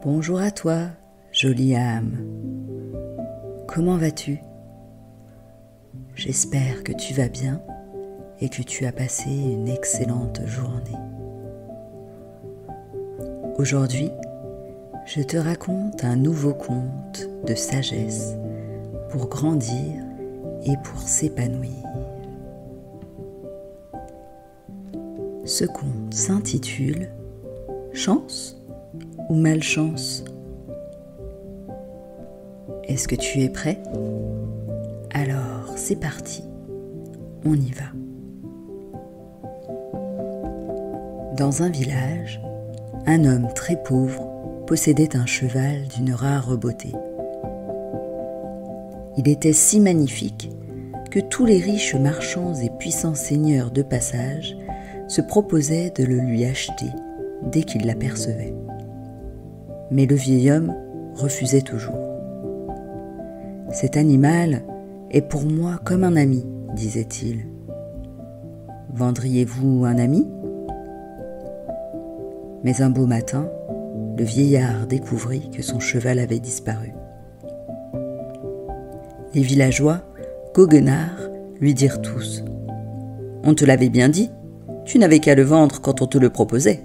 Bonjour à toi, jolie âme. Comment vas-tu? J'espère que tu vas bien et que tu as passé une excellente journée. Aujourd'hui, je te raconte un nouveau conte de sagesse pour grandir et pour s'épanouir. Ce conte s'intitule « Chance ou malchance ?» Est-ce que tu es prêt? Alors, c'est parti, on y va. Dans un village, un homme très pauvre possédait un cheval d'une rare beauté. Il était si magnifique que tous les riches marchands et puissants seigneurs de passage se proposaient de le lui acheter dès qu'ils l'apercevaient. Mais le vieil homme refusait toujours. « Cet animal est pour moi comme un ami, disait-il. Vendriez-vous un ami ? » Mais un beau matin, le vieillard découvrit que son cheval avait disparu. Les villageois, goguenards, lui dirent tous : « On te l'avait bien dit, tu n'avais qu'à le vendre quand on te le proposait.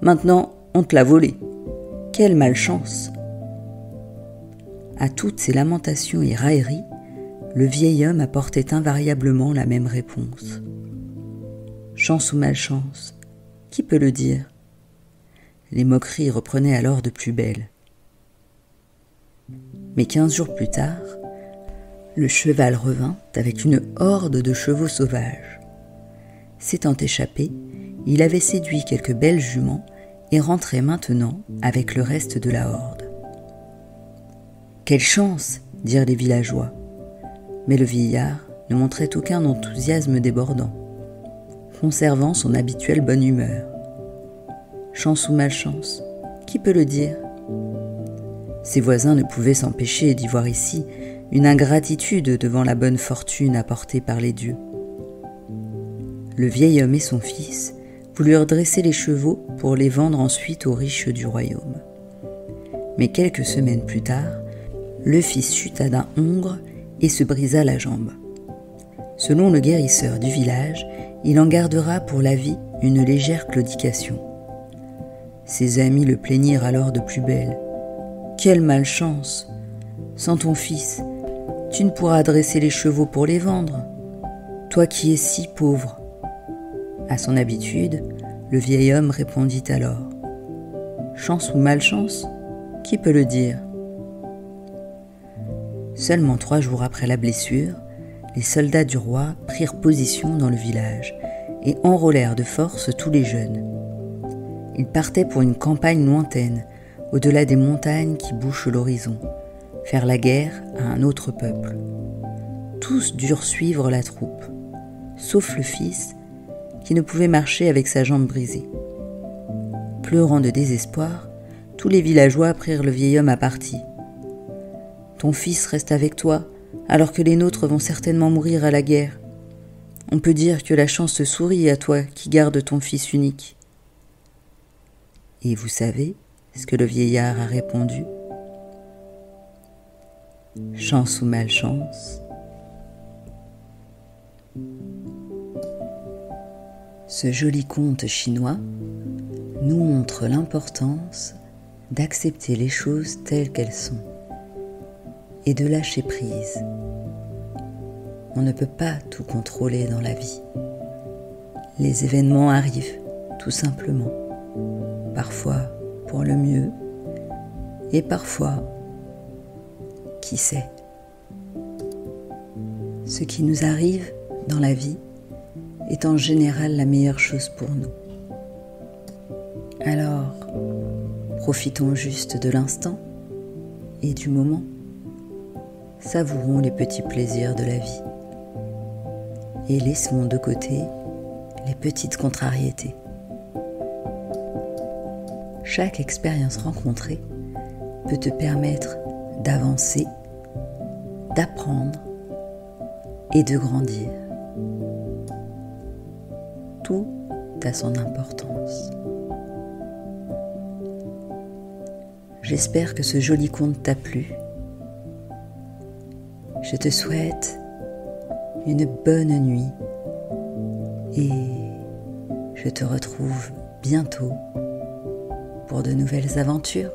Maintenant, on te l'a volé. Quelle malchance !» À toutes ces lamentations et railleries, le vieil homme apportait invariablement la même réponse. « Chance ou malchance, qui peut le dire ?» Les moqueries reprenaient alors de plus belle. Mais 15 jours plus tard, le cheval revint avec une horde de chevaux sauvages. S'étant échappé, il avait séduit quelques belles juments et rentrait maintenant avec le reste de la horde. « Quelle chance !» dirent les villageois. Mais le vieillard ne montrait aucun enthousiasme débordant, conservant son habituelle bonne humeur. Chance ou malchance, qui peut le dire? Ses voisins ne pouvaient s'empêcher d'y voir ici une ingratitude devant la bonne fortune apportée par les dieux. Le vieil homme et son fils voulurent dresser les chevaux pour les vendre ensuite aux riches du royaume. Mais quelques semaines plus tard, le fils chuta d'un hongre et se brisa la jambe. Selon le guérisseur du village, il en gardera pour la vie une légère claudication. Ses amis le plaignirent alors de plus belle. « Quelle malchance! Sans ton fils, tu ne pourras dresser les chevaux pour les vendre, toi qui es si pauvre. » À son habitude, le vieil homme répondit alors : « Chance ou malchance, qui peut le dire ?» Seulement 3 jours après la blessure, les soldats du roi prirent position dans le village et enrôlèrent de force tous les jeunes. Ils partaient pour une campagne lointaine, au-delà des montagnes qui bouchent l'horizon, faire la guerre à un autre peuple. Tous durent suivre la troupe, sauf le fils, qui ne pouvait marcher avec sa jambe brisée. Pleurant de désespoir, tous les villageois prirent le vieil homme à partie. « Ton fils reste avec toi, alors que les nôtres vont certainement mourir à la guerre. On peut dire que la chance te sourit à toi qui gardes ton fils unique. » Et vous savez ce que le vieillard a répondu ? Chance ou malchance ? Ce joli conte chinois nous montre l'importance d'accepter les choses telles qu'elles sont et de lâcher prise. On ne peut pas tout contrôler dans la vie. Les événements arrivent, tout simplement. Parfois pour le mieux, et parfois, qui sait. Ce qui nous arrive dans la vie est en général la meilleure chose pour nous. Alors, profitons juste de l'instant et du moment. Savourons les petits plaisirs de la vie et laissons de côté les petites contrariétés. Chaque expérience rencontrée peut te permettre d'avancer, d'apprendre et de grandir. Tout a son importance. J'espère que ce joli conte t'a plu. Je te souhaite une bonne nuit et je te retrouve bientôt pour de nouvelles aventures.